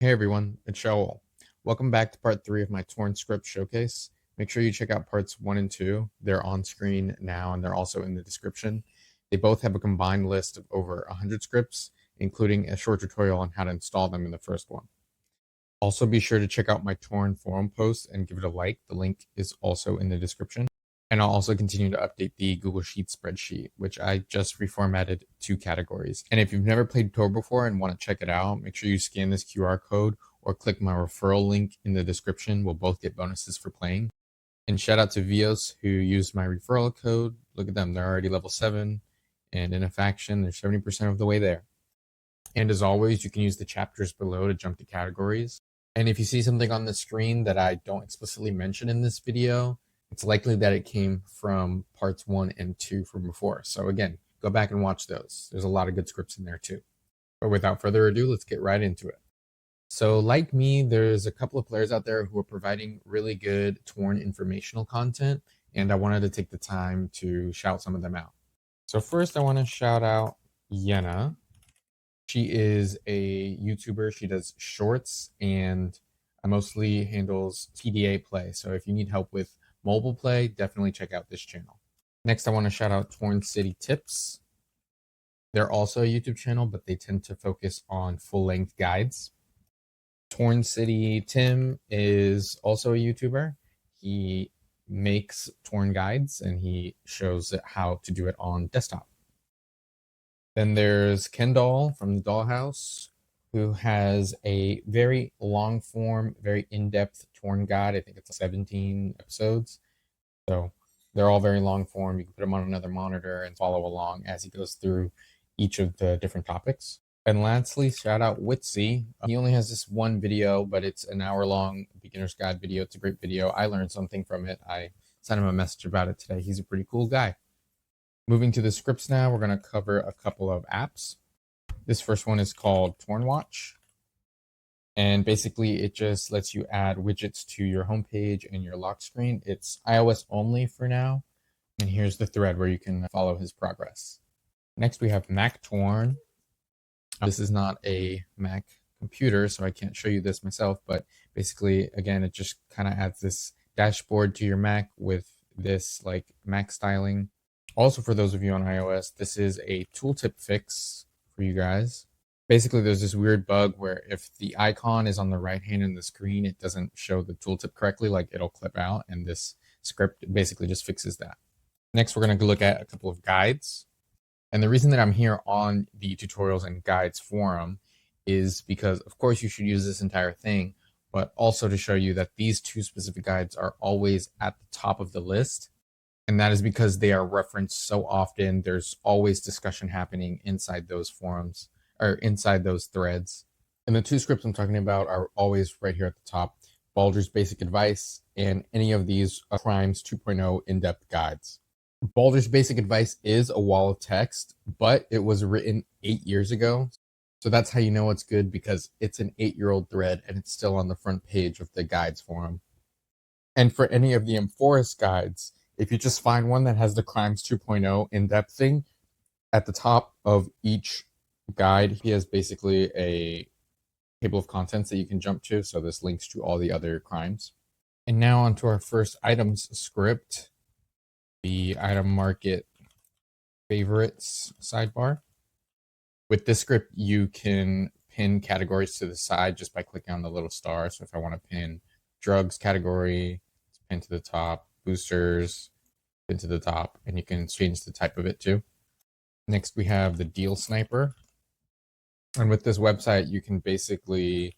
Hey everyone, it's Shaul. Welcome back to part 3 of my Torn script showcase. Make sure you check out parts 1 and 2. They're on screen now and they're also in the description. They both have a combined list of over 100 scripts, including a short tutorial on how to install them in the first one. Also be sure to check out my Torn forum post and give it a like. The link is also in the description. And I'll also continue to update the Google Sheets spreadsheet, which I just reformatted 2 categories. And if you've never played Tor before and want to check it out, make sure you scan this QR code or click my referral link in the description. We'll both get bonuses for playing. And shout out to Vios who used my referral code. Look at them, they're already level 7. And in a faction, they're 70% of the way there. And as always, you can use the chapters below to jump to categories. And if you see something on the screen that I don't explicitly mention in this video, it's likely that it came from parts 1 and 2 from before. So again, go back and watch those. There's a lot of good scripts in there too. But without further ado, let's get right into it. So like me, there's a couple of players out there who are providing really good Torn informational content, and I wanted to take the time to shout some of them out. So first I want to shout out Yenna. She is a YouTuber. She does shorts and mostly handles PDA play. So if you need help with mobile play, definitely check out this channel. Next, I want to shout out Torn City Tips. They're also a YouTube channel, but they tend to focus on full-length guides. Torn City Tim is also a YouTuber. He makes Torn guides and he shows how to do it on desktop. Then there's Kendall from the Dollhouse, who has a very long form, very in-depth Torn guide. I think it's 17 episodes. So they're all very long form. You can put them on another monitor and follow along as he goes through each of the different topics. And lastly, shout out Witsy. He only has this one video, but it's an hour-long beginner's guide video. It's a great video. I learned something from it. I sent him a message about it today. He's a pretty cool guy. Moving to the scripts now, we're going to cover a couple of apps. This first one is called TornWatch. And basically, it just lets you add widgets to your homepage and your lock screen. It's iOS only for now. And here's the thread where you can follow his progress. Next, we have Mac Torn. This is not a Mac computer, so I can't show you this myself. But basically, again, it just kind of adds this dashboard to your Mac with this like Mac styling. Also, for those of you on iOS, this is a tooltip fix for you guys. Basically, there's this weird bug where if the icon is on the right hand in the screen, it doesn't show the tooltip correctly, like it'll clip out, and this script basically just fixes that. Next, we're going to look at a couple of guides. And the reason that I'm here on the tutorials and guides forum is because, of course, you should use this entire thing, but also to show you that these 2 specific guides are always at the top of the list. And that is because they are referenced so often. There's always discussion happening inside those forums or inside those threads. And the 2 scripts I'm talking about are always right here at the top: Baldur's Basic Advice and any of these Crimes 2.0 in-depth guides. Baldur's Basic Advice is a wall of text, but it was written 8 years ago. So that's how you know it's good, because it's an 8-year-old thread and it's still on the front page of the guides forum. And for any of the Amphoris guides, if you just find one that has the Crimes 2.0 in-depth thing at the top of each guide, he has basically a table of contents that you can jump to. So this links to all the other crimes. And now onto our first items script, the item market favorites sidebar. With this script, you can pin categories to the side just by clicking on the little star. So if I want to pin drugs category, it's pinned to the top. Boosters, pin to the top, and you can change the type of it too. Next, we have the deal sniper. And with this website, you can basically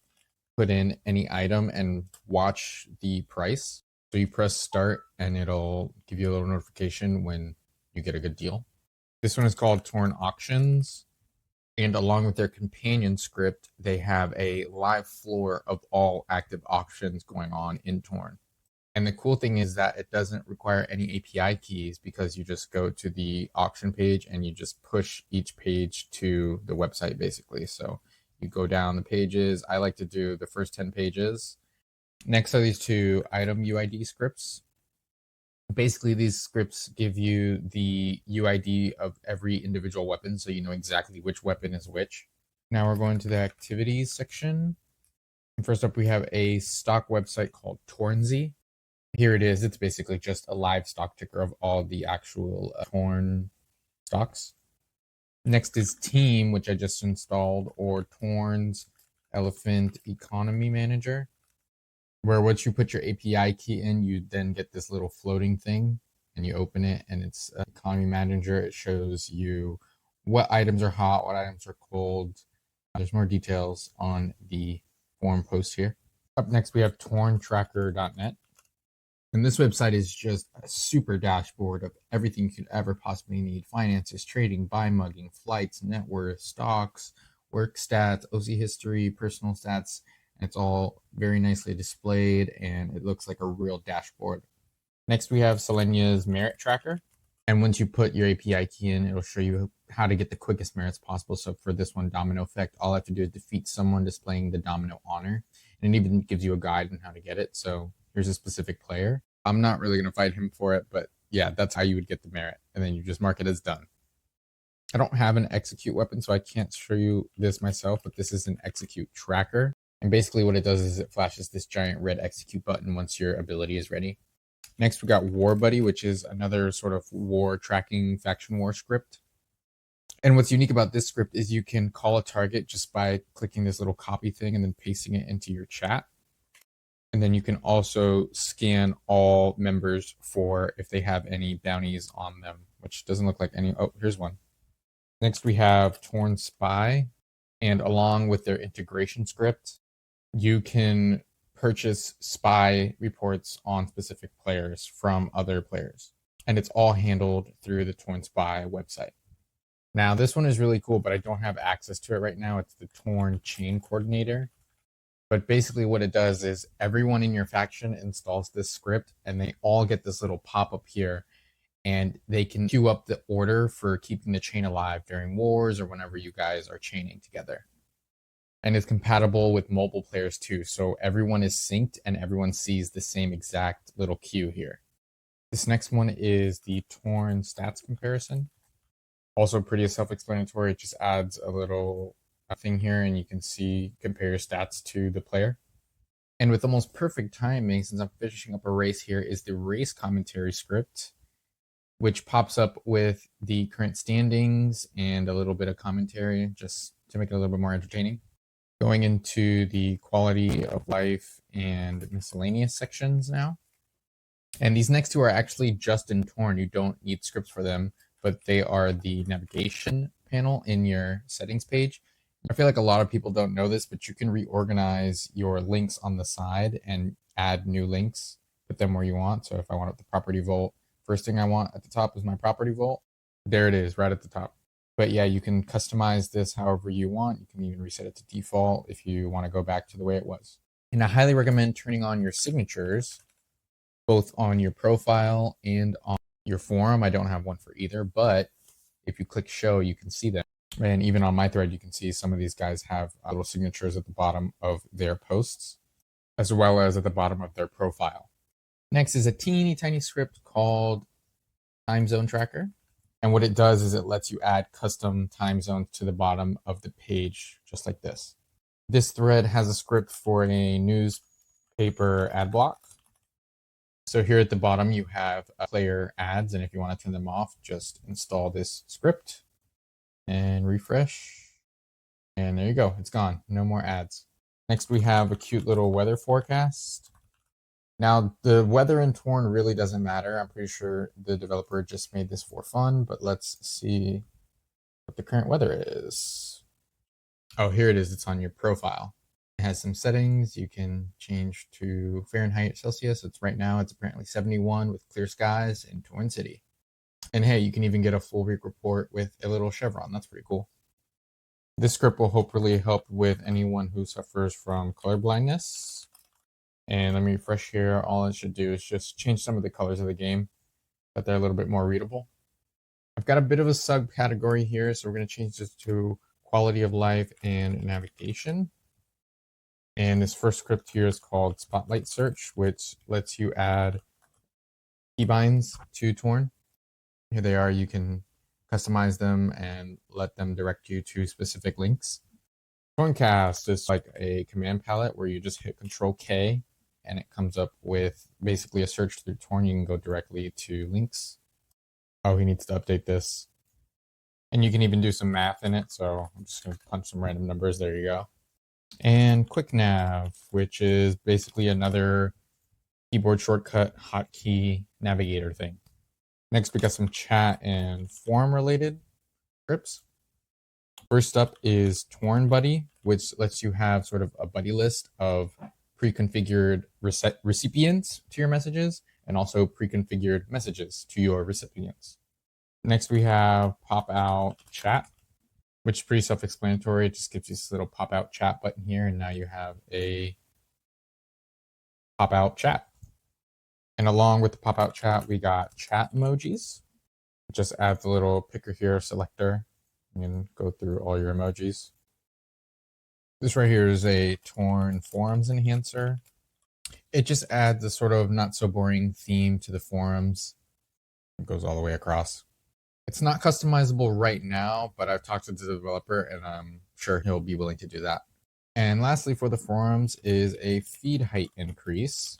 put in any item and watch the price. So you press start and it'll give you a little notification when you get a good deal. This one is called Torn Auctions. And along with their companion script, they have a live floor of all active auctions going on in Torn. And the cool thing is that it doesn't require any API keys, because you just go to the auction page and you just push each page to the website basically. So you go down the pages. I like to do the first 10 pages. Next are these 2 item UID scripts. Basically, these scripts give you the UID of every individual weapon, so you know exactly which weapon is which. Now we're going to the activities section. First up, we have a stock website called Tornsey. Here it is. It's basically just a live stock ticker of all the actual Torn stocks. Next is Team, which I just installed, or Torn's Elephant Economy Manager, where once you put your API key in, you then get this little floating thing and you open it, and it's Economy Manager. It shows you what items are hot, what items are cold. There's more details on the forum post here. Up next, we have torntracker.net. And this website is just a super dashboard of everything you could ever possibly need: finances, trading, buy mugging, flights, net worth, stocks, work stats, OC history, personal stats. And it's all very nicely displayed and it looks like a real dashboard. Next, we have Selenia's merit tracker. And once you put your API key in, it'll show you how to get the quickest merits possible. So for this one, domino effect, all I have to do is defeat someone displaying the domino honor. And it even gives you a guide on how to get it. So here's a specific player. I'm not really going to fight him for it, but yeah, that's how you would get the merit. And then you just mark it as done. I don't have an execute weapon, so I can't show you this myself, but this is an execute tracker. And basically what it does is it flashes this giant red execute button once your ability is ready. Next, we got War Buddy, which is another sort of war tracking faction war script. And what's unique about this script is you can call a target just by clicking this little copy thing and then pasting it into your chat. And then you can also scan all members for if they have any bounties on them, which doesn't look like any. Oh, here's one. Next, we have Torn Spy. And along with their integration script, you can purchase spy reports on specific players from other players. And it's all handled through the Torn Spy website. Now, this one is really cool, but I don't have access to it right now. It's the Torn Chain Coordinator. But basically what it does is everyone in your faction installs this script and they all get this little pop-up here and they can queue up the order for keeping the chain alive during wars or whenever you guys are chaining together. And it's compatible with mobile players too. So everyone is synced and everyone sees the same exact little queue here. This next one is the Torn Stats Comparison. Also pretty self-explanatory. It just adds a little thing here and you can see, compare your stats to the player. And with almost perfect timing, since I'm finishing up a race here, is the race commentary script, which pops up with the current standings and a little bit of commentary just to make it a little bit more entertaining. Going into the quality of life and miscellaneous sections now. And these next two are actually just in Torn. You don't need scripts for them, but they are the navigation panel in your settings page. I feel like a lot of people don't know this, but you can reorganize your links on the side and add new links, put them where you want. So if I want the property vault, first thing I want at the top is my property vault. There it is, right at the top. But yeah, you can customize this however you want. You can even reset it to default if you want to go back to the way it was. And I highly recommend turning on your signatures, both on your profile and on your forum. I don't have one for either, but if you click show, you can see them. And even on my thread, you can see some of these guys have little signatures at the bottom of their posts, as well as at the bottom of their profile. Next is a teeny tiny script called Time Zone Tracker. And what it does is it lets you add custom time zones to the bottom of the page, just like this. This thread has a script for a newspaper ad block. So here at the bottom, you have player ads. And if you want to turn them off, just install this script and refresh. And there you go. It's gone. No more ads. Next, we have a cute little weather forecast. Now, the weather in Torn really doesn't matter. I'm pretty sure the developer just made this for fun, but let's see what the current weather is. Oh, here it is. It's on your profile. It has some settings. You can change to Fahrenheit, Celsius. Right now, it's apparently 71 with clear skies in Torn City. And hey, you can even get a full week report with a little chevron. That's pretty cool. This script will hopefully help with anyone who suffers from color blindness. And let me refresh here. All it should do is just change some of the colors of the game, that they're a little bit more readable. I've got a bit of a subcategory here, so we're going to change this to quality of life and navigation. And this first script here is called Spotlight Search, which lets you add keybinds to Torn. Here they are. You can customize them and let them direct you to specific links. Torncast is like a command palette where you just hit Control K and it comes up with basically a search through Torn. You can go directly to links. Oh, he needs to update this. And you can even do some math in it. So I'm just going to punch some random numbers. There you go. And Quick Nav, which is basically another keyboard shortcut hotkey navigator thing. Next, we got some chat and forum related scripts. First up is Torn Buddy, which lets you have sort of a buddy list of pre-configured recipients to your messages and also pre-configured messages to your recipients. Next, we have Pop Out Chat, which is pretty self-explanatory. It just gives you this little pop out chat button here, and now you have a pop out chat. And along with the pop out chat, we got chat emojis. Just add the little picker here selector and go through all your emojis. This right here is a Torn Forums enhancer. It just adds a sort of not so boring theme to the forums. It goes all the way across. It's not customizable right now, but I've talked to the developer and I'm sure he'll be willing to do that. And lastly, for the forums is a feed height increase.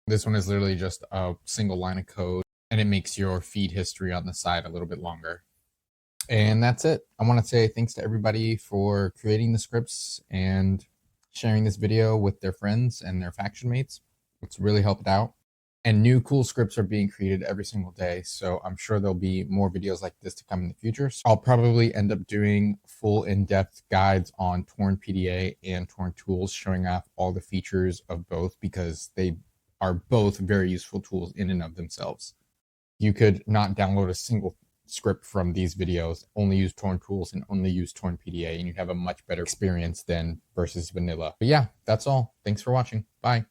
This one is literally just a single line of code and it makes your feed history on the side a little bit longer. And that's it. I want to say thanks to everybody for creating the scripts and sharing this video with their friends and their faction mates. It's really helped out. And new cool scripts are being created every single day. So I'm sure there'll be more videos like this to come in the future. So I'll probably end up doing full in-depth guides on Torn PDA and Torn tools, showing off all the features of both because they are both very useful tools in and of themselves. You could not download a single script from these videos, only use Torn tools and only use Torn PDA, and you'd have a much better experience than versus vanilla. But yeah, that's all. Thanks for watching. Bye.